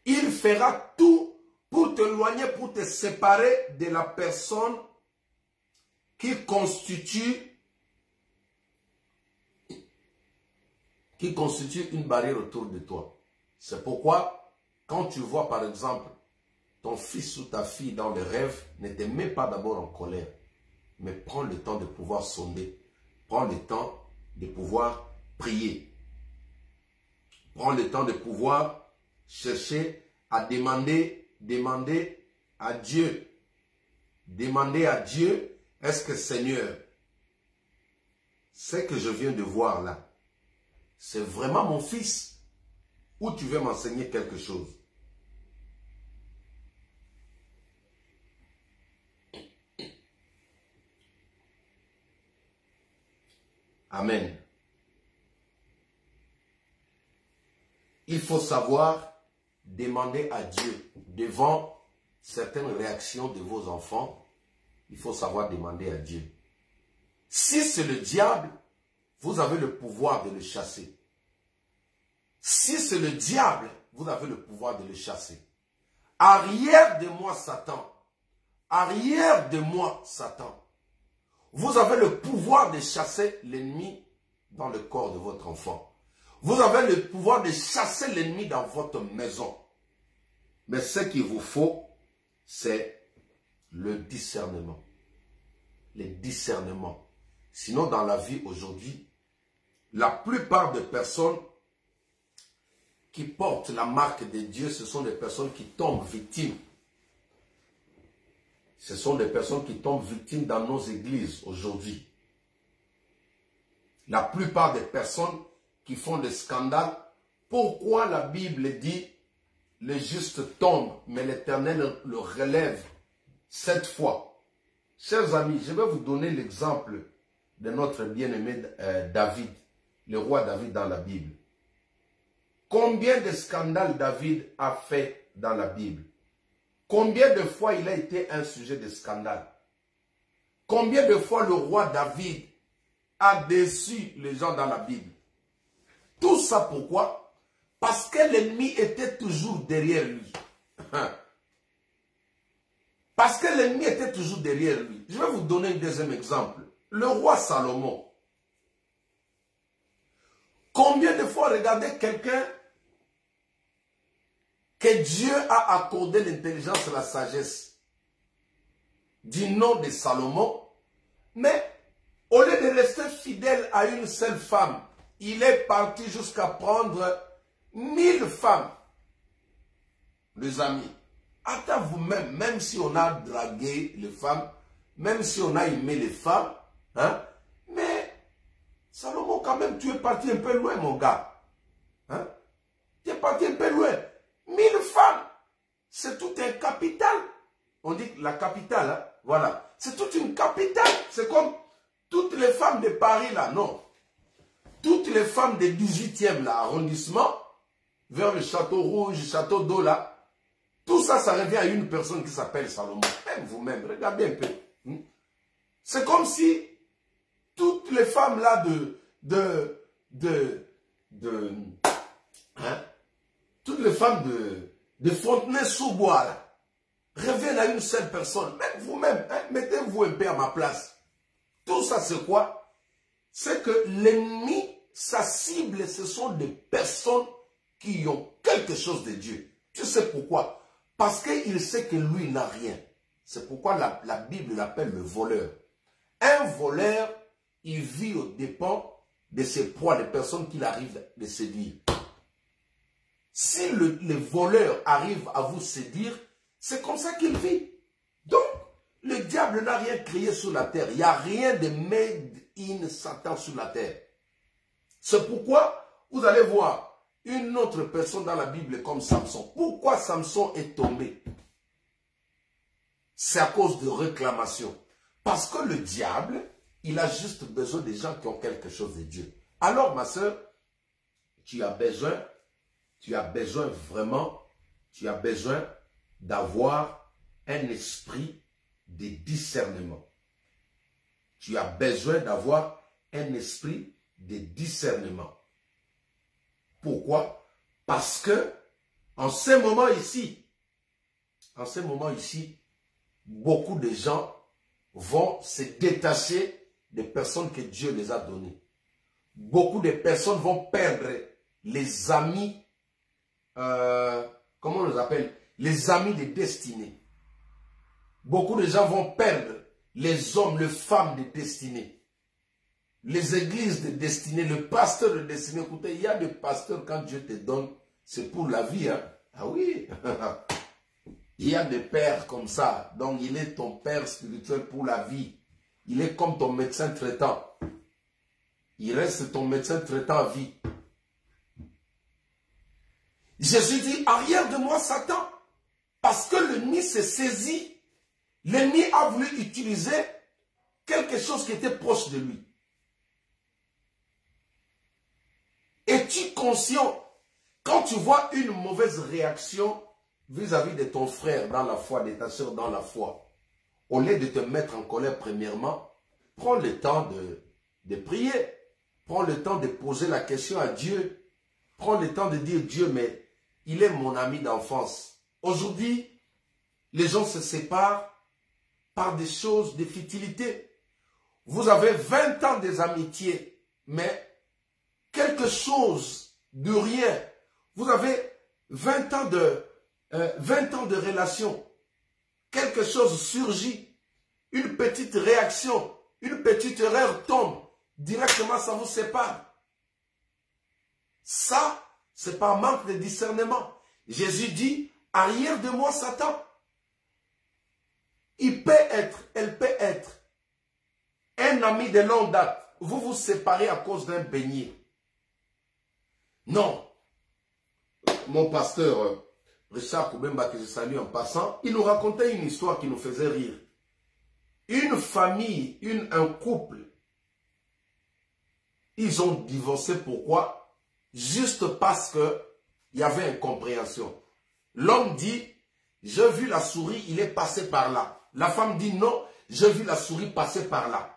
[SPEAKER 1] Il fera tout pour t'éloigner, pour te séparer de la personne qui constitue une barrière autour de toi. C'est pourquoi, quand tu vois par exemple ton fils ou ta fille dans les rêves, ne te mets pas d'abord en colère, mais prends le temps de pouvoir sonder. Prends le temps de pouvoir prier. Prends le temps de pouvoir chercher à demander à Dieu. Demander à Dieu, est-ce que Seigneur, ce que je viens de voir là, c'est vraiment mon fils ou tu veux m'enseigner quelque chose? Amen. Il faut savoir demander à Dieu devant certaines réactions de vos enfants. Il faut savoir demander à Dieu. Si c'est le diable, vous avez le pouvoir de le chasser. Si c'est le diable, vous avez le pouvoir de le chasser. Arrière de moi, Satan. Arrière de moi, Satan. Vous avez le pouvoir de chasser l'ennemi dans le corps de votre enfant. Vous avez le pouvoir de chasser l'ennemi dans votre maison. Mais ce qu'il vous faut, c'est le discernement. Le discernement. Sinon, dans la vie aujourd'hui, la plupart des personnes qui portent la marque de Dieu, ce sont des personnes qui tombent victimes. Ce sont des personnes qui tombent victimes dans nos églises aujourd'hui. La plupart des personnes qui font des scandales, pourquoi la Bible dit le juste tombe, mais l'Éternel le relève 7 fois? Chers amis, je vais vous donner l'exemple de notre bien-aimé David, le roi David dans la Bible. Combien de scandales David a fait dans la Bible? Combien de fois il a été un sujet de scandale? Combien de fois le roi David a déçu les gens dans la Bible? Tout ça pourquoi? Parce que l'ennemi était toujours derrière lui. Parce que l'ennemi était toujours derrière lui. Je vais vous donner un deuxième exemple. Le roi Salomon. Combien de fois regardez quelqu'un que Dieu a accordé l'intelligence et la sagesse du nom de Salomon, mais au lieu de rester fidèle à une seule femme, il est parti jusqu'à prendre 1000 femmes. Les amis, attends vous-même, même si on a dragué les femmes, même si on a aimé les femmes, hein, mais Salomon quand même, tu es parti un peu loin mon gars. Hein? Tu es parti un peu loin. 1000 femmes, c'est tout un capital. On dit que la capitale, hein? Voilà. C'est toute une capitale. C'est comme toutes les femmes de Paris là, non. Toutes les femmes du 18e là, arrondissement, vers le Château Rouge, Château d'Eau là, tout ça, ça revient à une personne qui s'appelle Salomon. Même vous-même, regardez un peu. C'est comme si toutes les femmes là toutes les femmes de Fontenay-sous-Bois là, reviennent à une seule personne. Même vous-même, hein, mettez-vous un peu à ma place. Tout ça c'est quoi? C'est que l'ennemi sa cible, ce sont des personnes qui ont quelque chose de Dieu. Tu sais pourquoi? Parce qu'il sait que lui n'a rien. C'est pourquoi la Bible l'appelle le voleur. Un voleur, il vit aux dépens de ses proies, des personnes qu'il arrive de séduire. Si le voleur arrive à vous séduire, c'est comme ça qu'il vit. Donc, le diable n'a rien créé sur la terre. Il n'y a rien de made in Satan sur la terre. C'est pourquoi vous allez voir une autre personne dans la Bible comme Samson. Pourquoi Samson est tombé? C'est à cause de réclamation. Parce que le diable, il a juste besoin des gens qui ont quelque chose de Dieu. Alors, ma soeur, tu as besoin d'avoir un esprit de discernement. Tu as besoin d'avoir un esprit de discernement. Pourquoi? Parce que en ce moment ici, beaucoup de gens vont se détacher des personnes que Dieu les a données. Beaucoup de personnes vont perdre les amis, comment on les appelle? Les amis de destinée. Beaucoup de gens vont perdre les hommes, les femmes de destinée. Les églises de destinée, le pasteur de destinée. Écoutez, il y a des pasteurs, quand Dieu te donne, c'est pour la vie. Hein? Ah oui. Il y a des pères comme ça. Donc, il est ton père spirituel pour la vie. Il est comme ton médecin traitant. Il reste ton médecin traitant à vie. Jésus dit, arrière de moi, Satan. Parce que l'ennemi s'est saisi. L'ennemi a voulu utiliser quelque chose qui était proche de lui. Es-tu conscient, quand tu vois une mauvaise réaction vis-à-vis de ton frère dans la foi, de ta soeur dans la foi, au lieu de te mettre en colère premièrement, prends le temps de prier. Prends le temps de poser la question à Dieu. Prends le temps de dire, Dieu, mais il est mon ami d'enfance. Aujourd'hui, les gens se séparent par des choses, des futilités. Vous avez 20 ans des amitiés, mais quelque chose de rien. Vous avez 20 ans de relation. Quelque chose surgit. Une petite réaction, une petite erreur tombe. Directement, ça vous sépare. Ça, c'est par manque de discernement. Jésus dit, arrière de moi, Satan. Elle peut être un ami de longue date. Vous vous séparez à cause d'un beignet. Non. Mon pasteur, Richard Koubemba, que je salue en passant, il nous racontait une histoire qui nous faisait rire. Une famille, un couple, ils ont divorcé. Pourquoi? Juste parce qu'il y avait incompréhension. L'homme dit, j'ai vu la souris, il est passé par là. La femme dit non, j'ai vu la souris passer par là.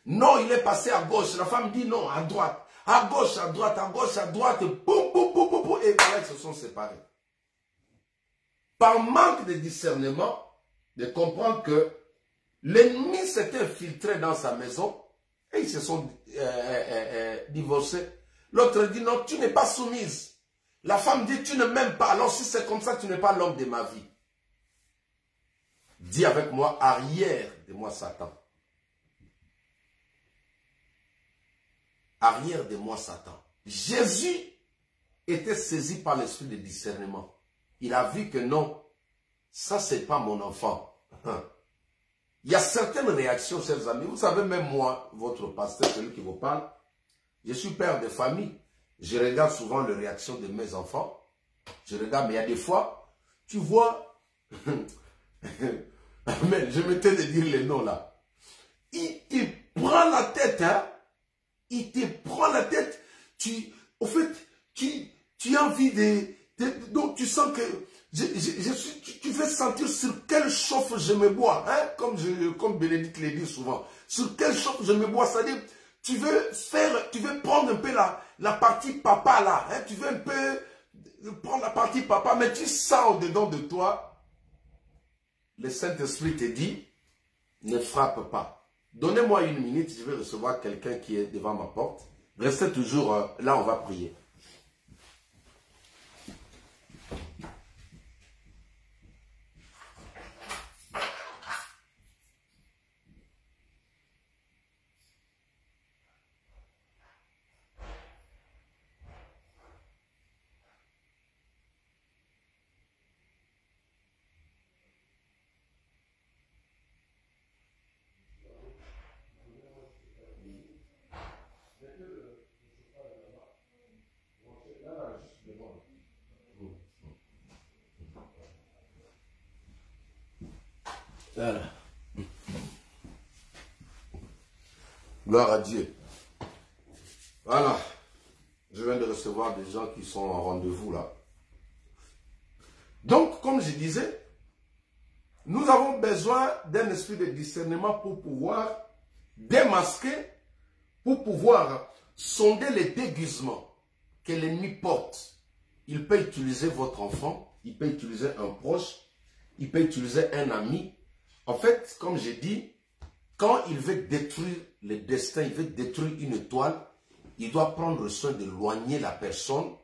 [SPEAKER 1] Non, il est passé à gauche. La femme dit non, à droite. À gauche, à droite, à gauche, à droite. Boum, boum, boum, boum, boum. Et voilà, ils se sont séparés. Par manque de discernement, de comprendre que l'ennemi s'est infiltré dans sa maison et ils se sont divorcés. L'autre dit non, tu n'es pas soumise. La femme dit tu ne m'aimes pas. Alors si c'est comme ça, tu n'es pas l'homme de ma vie. Dis avec moi, arrière de moi, Satan. Arrière de moi, Satan. Jésus était saisi par l'esprit de discernement. Il a vu que non, ça c'est pas mon enfant. Il y a certaines réactions, chers amis. Vous savez, même moi, votre pasteur, celui qui vous parle, je suis père de famille. Je regarde souvent les réactions de mes enfants. Je regarde, mais il y a des fois, tu vois, mais je me tais de dire les noms là. Il prend la tête, hein. Il te prend la tête. Au fait, tu as envie donc tu sens que tu fais sentir sur quelle chauffe je me bois, hein, comme Bénédicte le dit souvent. Sur quelle chauffe je me bois, c'est-à-dire, tu veux prendre un peu la partie papa là, hein, tu veux un peu prendre la partie papa, mais tu sens au-dedans de toi, le Saint-Esprit te dit, ne frappe pas. Donnez-moi une minute, je vais recevoir quelqu'un qui est devant ma porte. Restez toujours là, on va prier. Voilà. Gloire à Dieu. Voilà. Je viens de recevoir des gens qui sont en rendez-vous là. Donc, comme je disais, nous avons besoin d'un esprit de discernement pour pouvoir démasquer, pour pouvoir sonder les déguisements que l'ennemi porte. Il peut utiliser votre enfant, il peut utiliser un proche, il peut utiliser un ami. En fait, comme j'ai dit, quand il veut détruire le destin, il veut détruire une étoile, il doit prendre soin d'éloigner la personne,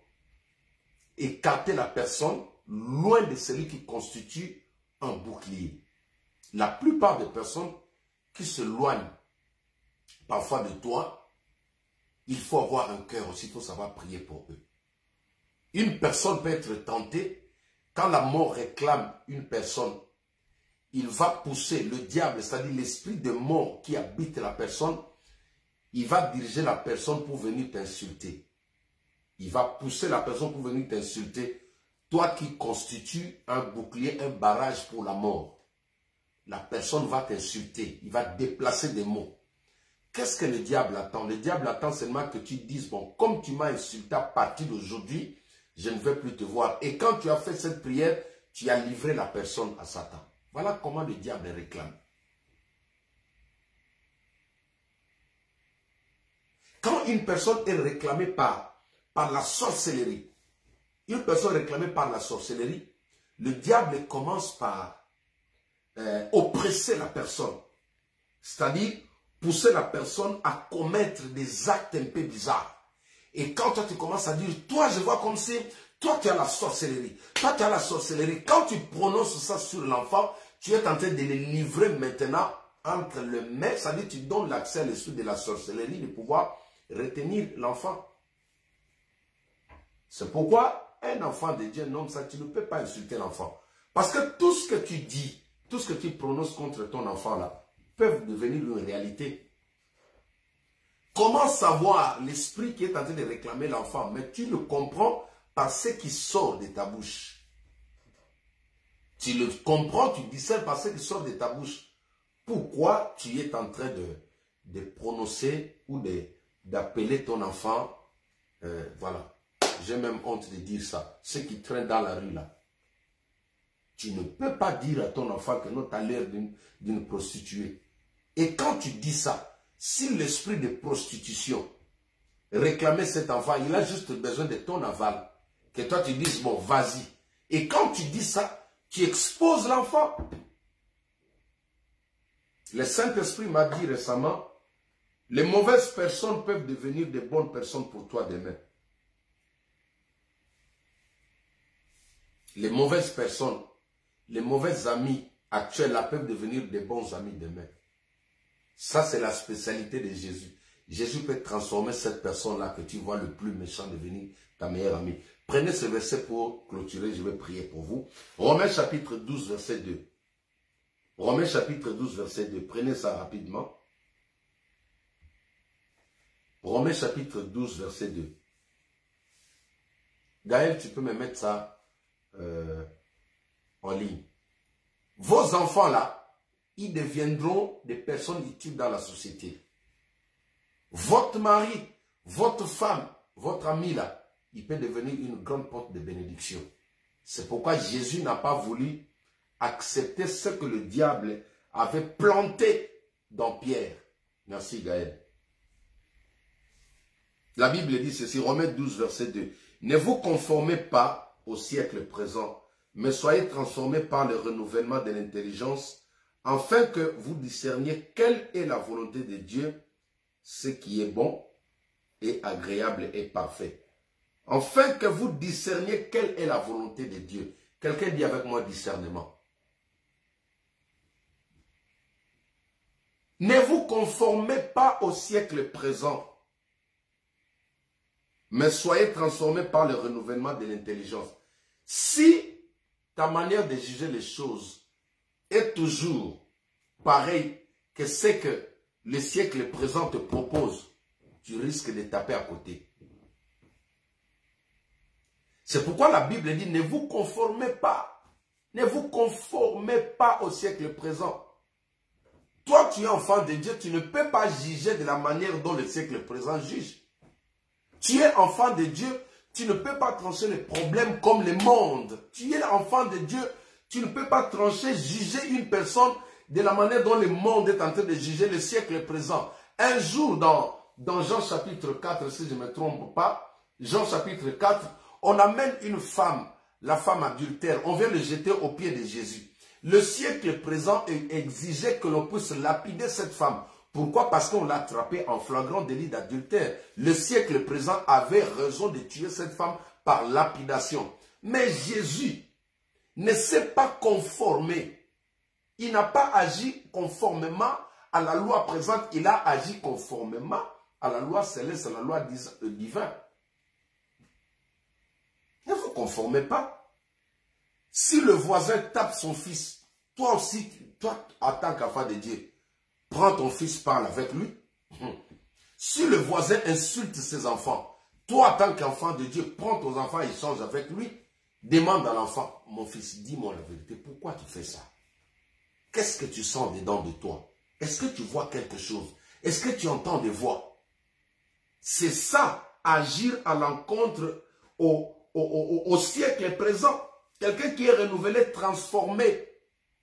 [SPEAKER 1] écarter la personne loin de celui qui constitue un bouclier. La plupart des personnes qui s'éloignent parfois de toi, il faut avoir un cœur aussi, il faut savoir prier pour eux. Une personne peut être tentée, quand la mort réclame une personne, il va pousser le diable, c'est-à-dire l'esprit de mort qui habite la personne, il va diriger la personne pour venir t'insulter. Il va pousser la personne pour venir t'insulter. Toi qui constitues un bouclier, un barrage pour la mort. La personne va t'insulter, il va déplacer des mots. Qu'est-ce que le diable attend? Le diable attend seulement que tu dises, bon, comme tu m'as insulté à partir d'aujourd'hui, je ne vais plus te voir. Et quand tu as fait cette prière, tu as livré la personne à Satan. Voilà comment le diable réclame. Quand une personne est réclamée par la sorcellerie, une personne réclamée par la sorcellerie, le diable commence par oppresser la personne. C'est-à-dire pousser la personne à commettre des actes un peu bizarres. Et quand toi tu commences à dire, toi je vois comme si, toi tu as la sorcellerie, toi tu as la sorcellerie. Quand tu prononces ça sur l'enfant, tu es en train de le livrer maintenant entre les mains, c'est-à-dire tu donnes l'accès à l'esprit de la sorcellerie de pouvoir retenir l'enfant. C'est pourquoi un enfant de Dieu, un homme, ça, tu ne peux pas insulter l'enfant. Parce que tout ce que tu dis, tout ce que tu prononces contre ton enfant là, peuvent devenir une réalité. Comment savoir l'esprit qui est en train de réclamer l'enfant? Mais tu le comprends par ce qui sort de ta bouche. Tu le comprends, tu discernes par ce qui sort de ta bouche. Pourquoi tu es en train de prononcer ou d'appeler ton enfant, voilà, j'ai même honte de dire ça, ceux qui traînent dans la rue là. Tu ne peux pas dire à ton enfant que non, tu as l'air d'une prostituée. Et quand tu dis ça, si l'esprit de prostitution réclamait cet enfant, il a juste besoin de ton aval. Que toi tu dises, bon, vas-y. Et quand tu dis ça, tu exposes l'enfant. Le Saint-Esprit m'a dit récemment, les mauvaises personnes peuvent devenir de bonnes personnes pour toi demain. Les mauvaises personnes, les mauvais amis actuels là peuvent devenir de bons amis demain. Ça, c'est la spécialité de Jésus. Jésus peut transformer cette personne-là que tu vois le plus méchant devenir ta meilleure amie. Prenez ce verset pour clôturer, je vais prier pour vous. Romains chapitre 12, verset 2. Romains chapitre 12, verset 2. Prenez ça rapidement. Romains chapitre 12, verset 2. Gaël, tu peux me mettre ça en ligne. Vos enfants là, ils deviendront des personnes utiles dans la société. Votre mari, votre femme, votre ami là, il peut devenir une grande porte de bénédiction. C'est pourquoi Jésus n'a pas voulu accepter ce que le diable avait planté dans Pierre. Merci Gaël. La Bible dit ceci, Romains 12, verset 2. Ne vous conformez pas au siècle présent, mais soyez transformés par le renouvellement de l'intelligence, afin que vous discerniez quelle est la volonté de Dieu, ce qui est bon, et agréable et parfait. Afin que vous discerniez quelle est la volonté de Dieu. Quelqu'un dit avec moi discernement. Ne vous conformez pas au siècle présent, mais soyez transformés par le renouvellement de l'intelligence. Si ta manière de juger les choses est toujours pareille que ce que le siècle présent te propose, tu risques de taper à côté. C'est pourquoi la Bible dit, ne vous conformez pas au siècle présent. Toi, tu es enfant de Dieu, tu ne peux pas juger de la manière dont le siècle présent juge. Tu es enfant de Dieu, tu ne peux pas trancher les problèmes comme le monde. Tu es enfant de Dieu, tu ne peux pas trancher, juger une personne de la manière dont le monde est en train de juger le siècle présent. Un jour, dans Jean chapitre 4, si je ne me trompe pas, Jean chapitre 4, on amène une femme, la femme adultère, on vient le jeter aux pieds de Jésus. Le siècle présent exigeait que l'on puisse lapider cette femme. Pourquoi? Parce qu'on l'a attrapée en flagrant délit d'adultère. Le siècle présent avait raison de tuer cette femme par lapidation. Mais Jésus ne s'est pas conformé. Il n'a pas agi conformément à la loi présente. Il a agi conformément à la loi céleste, à la loi divine. Ne vous conformez pas. Si le voisin tape son fils, toi aussi, toi, en tant qu'enfant de Dieu, prends ton fils, parle avec lui. Si le voisin insulte ses enfants, toi, en tant qu'enfant de Dieu, prends ton enfant, échange avec lui. Demande à l'enfant, mon fils, dis-moi la vérité, pourquoi tu fais ça? Qu'est-ce que tu sens dedans de toi? Est-ce que tu vois quelque chose? Est-ce que tu entends des voix? C'est ça, agir à l'encontre au siècle présent. Quelqu'un qui est renouvelé, transformé,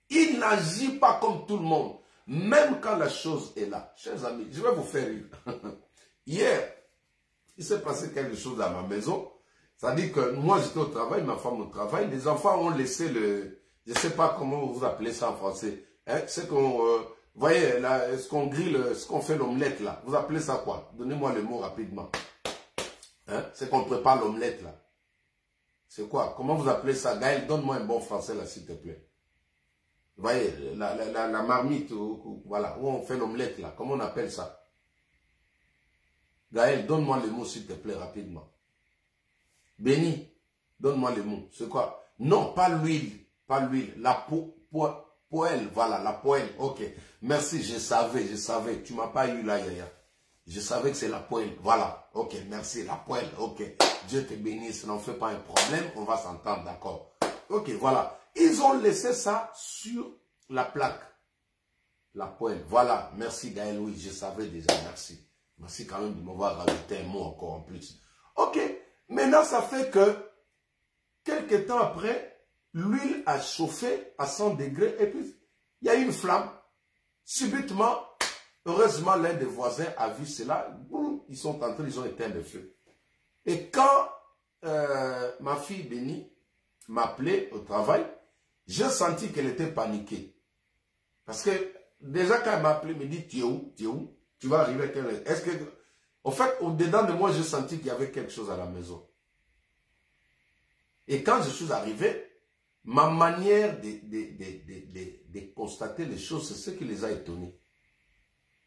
[SPEAKER 1] il n'agit pas comme tout le monde. Même quand la chose est là. Chers amis, je vais vous faire rire. Hier, il s'est passé quelque chose à ma maison. C'est-à-dire que moi, j'étais au travail, ma femme au travail. Les enfants ont laissé le... Je ne sais pas comment vous appelez ça en français. Hein? C'est qu'on... voyez, là, ce qu'on grille, ce qu'on fait l'omelette là. Vous appelez ça quoi? Donnez-moi le mot rapidement. Hein? C'est qu'on prépare l'omelette là. C'est quoi? Comment vous appelez ça? Gaël, donne-moi un bon français là, s'il te plaît. Vous voyez, la marmite, voilà, où on fait l'omelette là. Comment on appelle ça? Gaël, donne-moi le mot, s'il te plaît, rapidement. Béni, donne-moi le mot. C'est quoi? Non, pas l'huile. Pas l'huile. La poêle, voilà, la poêle. Ok. Merci, je savais. Tu m'as pas eu là, Yaya. Je savais que c'est la poêle. Voilà. Ok, merci, la poêle. Ok. Dieu te bénisse, n'en fais pas un problème. On va s'entendre, d'accord. Ok, voilà. Ils ont laissé ça sur la plaque. La poêle. Voilà. Merci, Gaël. Oui, je savais déjà. Merci. Merci quand même de m'avoir rajouté un mot encore en plus. Ok. Maintenant, ça fait que, quelques temps après, l'huile a chauffé à 100 degrés et puis, il y a une flamme. Subitement, heureusement, l'un des voisins a vu cela. Boum, ils sont entrés, ils ont éteint le feu. Et quand ma fille bénie m'a appelé au travail, j'ai senti qu'elle était paniquée. Parce que déjà quand elle m'a appelé, elle me dit, tu es où? Tu es où? Tu vas arriver à quelle heure? Est-ce que... En fait, au-dedans de moi, j'ai senti qu'il y avait quelque chose à la maison. Et quand je suis arrivé, ma manière de constater les choses, c'est ce qui les a étonnés.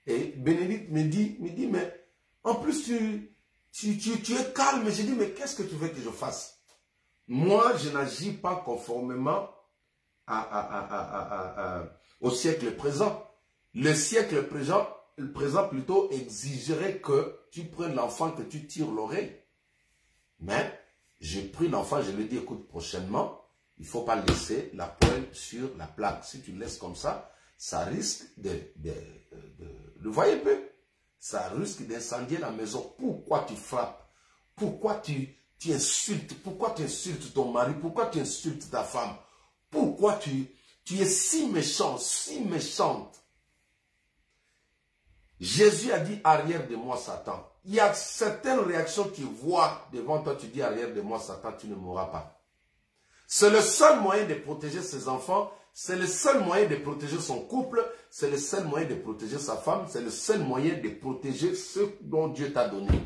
[SPEAKER 1] Et Bénédicte me dit, mais en plus, tu es calme. J'ai dit, mais qu'est-ce que tu veux que je fasse? Moi, je n'agis pas conformément au siècle présent. Le siècle présent plutôt exigerait que tu prennes l'enfant, que tu tires l'oreille. Mais j'ai pris l'enfant, je lui ai dit, écoute, prochainement, il ne faut pas laisser la poêle sur la plaque. Si tu laisses comme ça, ça risque vous voyez peu, ça risque d'incendier la maison. Pourquoi tu frappes? Pourquoi tu insultes? Pourquoi tu insultes ton mari? Pourquoi tu insultes ta femme? Pourquoi tu es si méchant, si méchante? Jésus a dit, arrière de moi, Satan. Il y a certaines réactions que tu vois devant toi, tu dis, arrière de moi, Satan, tu ne mourras pas. C'est le seul moyen de protéger ses enfants, c'est le seul moyen de protéger son couple, c'est le seul moyen de protéger sa femme, c'est le seul moyen de protéger ce dont Dieu t'a donné.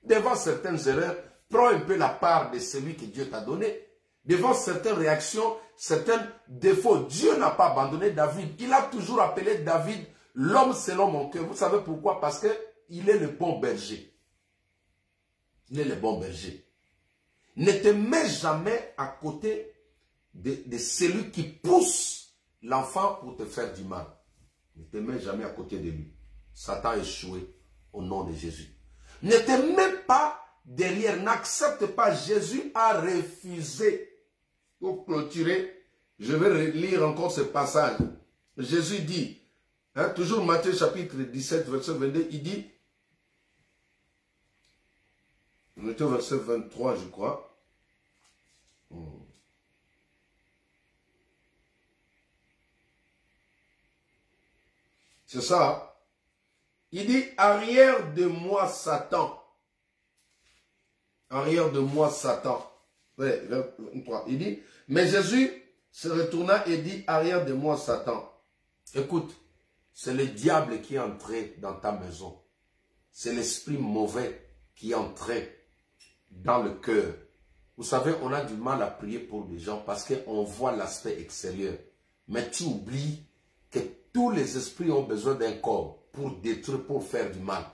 [SPEAKER 1] Devant certaines erreurs, prends un peu la part de celui que Dieu t'a donné. Devant certaines réactions, certains défauts, Dieu n'a pas abandonné David. Il a toujours appelé David l'homme selon mon cœur. Vous savez pourquoi? Parce qu'il est le bon berger. Il est le bon berger. Ne te mets jamais à côté de celui qui pousse l'enfant pour te faire du mal. Ne te mets jamais à côté de lui. Satan a échoué au nom de Jésus. Ne te mets pas derrière. N'accepte pas. Jésus a refusé. Pour clôturer, je vais relire encore ce passage. Jésus dit, hein, toujours Matthieu chapitre 17, verset 22, il dit, on était au verset 23, je crois. C'est ça. Hein? Il dit, arrière de moi, Satan. Arrière de moi, Satan. Ouais, 23. Il dit, mais Jésus se retourna et dit, arrière de moi, Satan. Écoute, c'est le diable qui est entré dans ta maison. C'est l'esprit mauvais qui est entré dans le cœur. Vous savez, on a du mal à prier pour des gens parce qu'on voit l'aspect extérieur. Mais tu oublies que tous les esprits ont besoin d'un corps pour détruire, pour faire du mal.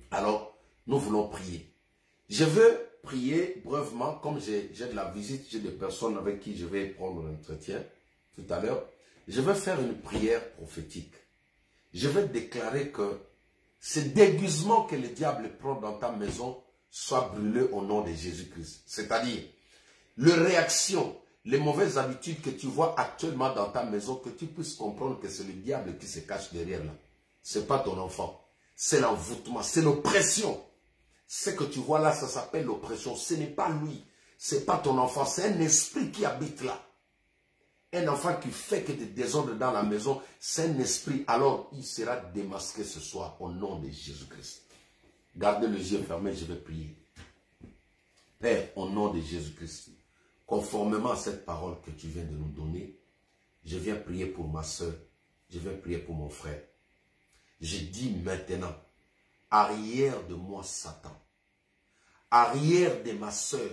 [SPEAKER 1] Alors, nous voulons prier. Je veux prier brièvement, comme j'ai de la visite, j'ai des personnes avec qui je vais prendre l'entretien tout à l'heure. Je vais faire une prière prophétique. Je vais déclarer que ce déguisement que le diable prend dans ta maison soit brûlé au nom de Jésus-Christ. C'est-à-dire, les réactions, les mauvaises habitudes que tu vois actuellement dans ta maison, que tu puisses comprendre que c'est le diable qui se cache derrière là. Ce n'est pas ton enfant. C'est l'envoûtement, c'est l'oppression. Ce que tu vois là, ça s'appelle l'oppression. Ce n'est pas lui. Ce n'est pas ton enfant. C'est un esprit qui habite là. Un enfant qui fait que des désordres dans la maison, c'est un esprit. Alors, il sera démasqué ce soir au nom de Jésus-Christ. Gardez les yeux fermés, je vais prier. Père, au nom de Jésus-Christ, conformément à cette parole que tu viens de nous donner, je viens prier pour ma soeur, je viens prier pour mon frère. Je dis maintenant, arrière de moi, Satan. Arrière de ma soeur,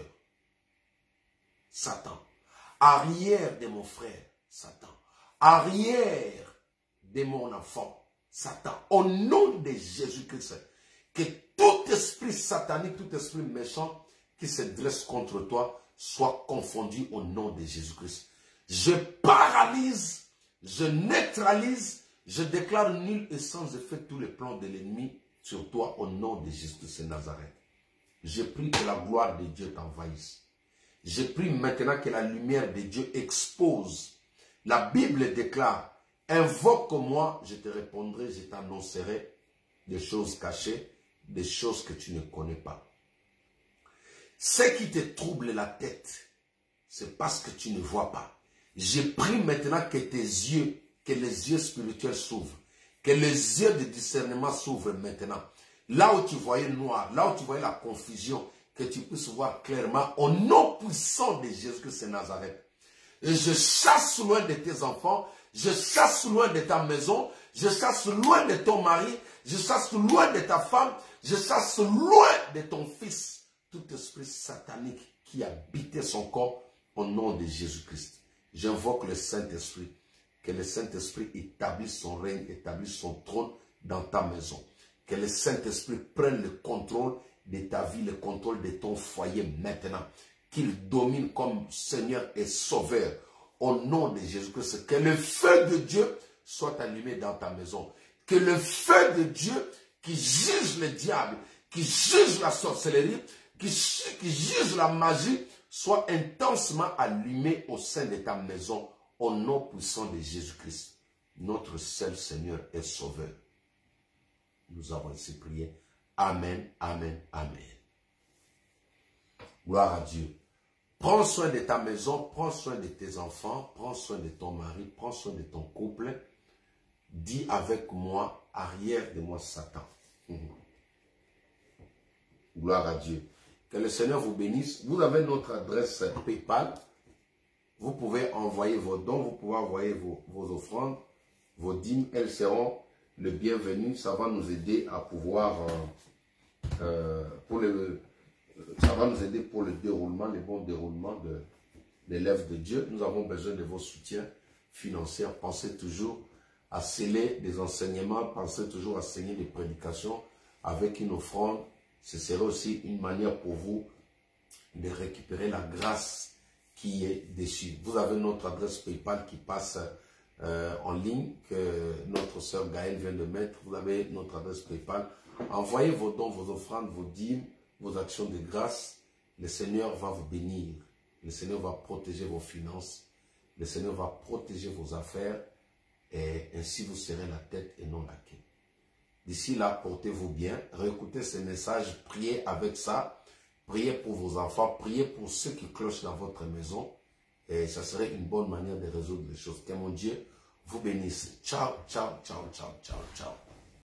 [SPEAKER 1] Satan. Arrière de mon frère, Satan. Arrière de mon enfant, Satan. Au nom de Jésus-Christ, que tout esprit satanique, tout esprit méchant qui se dresse contre toi soit confondu au nom de Jésus-Christ. Je paralyse, je neutralise, je déclare nul et sans effet tous les plans de l'ennemi sur toi au nom de Jésus-Christ de Nazareth. Je prie que la gloire de Dieu t'envahisse. Je prie maintenant que la lumière de Dieu expose. La Bible déclare, invoque-moi, je te répondrai, je t'annoncerai des choses cachées, des choses que tu ne connais pas. Ce qui te trouble la tête, c'est parce que tu ne vois pas. Je prie maintenant que tes yeux, que les yeux spirituels s'ouvrent, que les yeux de discernement s'ouvrent maintenant. Là où tu voyais noir, là où tu voyais la confusion, que tu puisses voir clairement au nom puissant de Jésus-Christ de Nazareth. Et je chasse loin de tes enfants, je chasse loin de ta maison, je chasse loin de ton mari, je chasse loin de ta femme, je chasse loin de ton fils, tout esprit satanique qui habitait son corps au nom de Jésus-Christ. J'invoque le Saint-Esprit, que le Saint-Esprit établisse son règne, établisse son trône dans ta maison. Que le Saint-Esprit prenne le contrôle de ta vie, le contrôle de ton foyer maintenant. Qu'il domine comme Seigneur et Sauveur au nom de Jésus-Christ. Que le feu de Dieu soit allumé dans ta maison. Que le feu de Dieu qui juge le diable, qui juge la sorcellerie, qui juge la magie, soit intensement allumé au sein de ta maison au nom puissant de Jésus-Christ, notre seul Seigneur et Sauveur. Nous avons ainsi prié. Amen, amen, amen. Gloire à Dieu. Prends soin de ta maison, prends soin de tes enfants, prends soin de ton mari, prends soin de ton couple. Dis avec moi, arrière de moi Satan. Gloire à Dieu. Que le Seigneur vous bénisse. Vous avez notre adresse PayPal. Vous pouvez envoyer vos dons, vous pouvez envoyer vos offrandes, vos dîmes. Elles seront le bienvenu. Ça va nous aider à pouvoir ça va nous aider pour le déroulement, le bon déroulement des l'œuvre de Dieu. Nous avons besoin de vos soutiens financiers. Pensez toujours à sceller des enseignements, pensez toujours à saigner des prédications avec une offrande. Ce serait aussi une manière pour vous de récupérer la grâce qui est dessus. Vous avez notre adresse PayPal qui passe en ligne, que notre sœur Gaëlle vient de mettre. Vous avez notre adresse PayPal. Envoyez vos dons, vos offrandes, vos dîmes, vos actions de grâce. Le Seigneur va vous bénir. Le Seigneur va protéger vos finances. Le Seigneur va protéger vos affaires. Et ainsi vous serez la tête et non la queue. D'ici là, portez-vous bien. Réécoutez ces messages. Priez avec ça. Priez pour vos enfants. Priez pour ceux qui clochent dans votre maison. Et ça serait une bonne manière de résoudre les choses. Que mon Dieu vous bénisse. Ciao, ciao, ciao, ciao, ciao, ciao.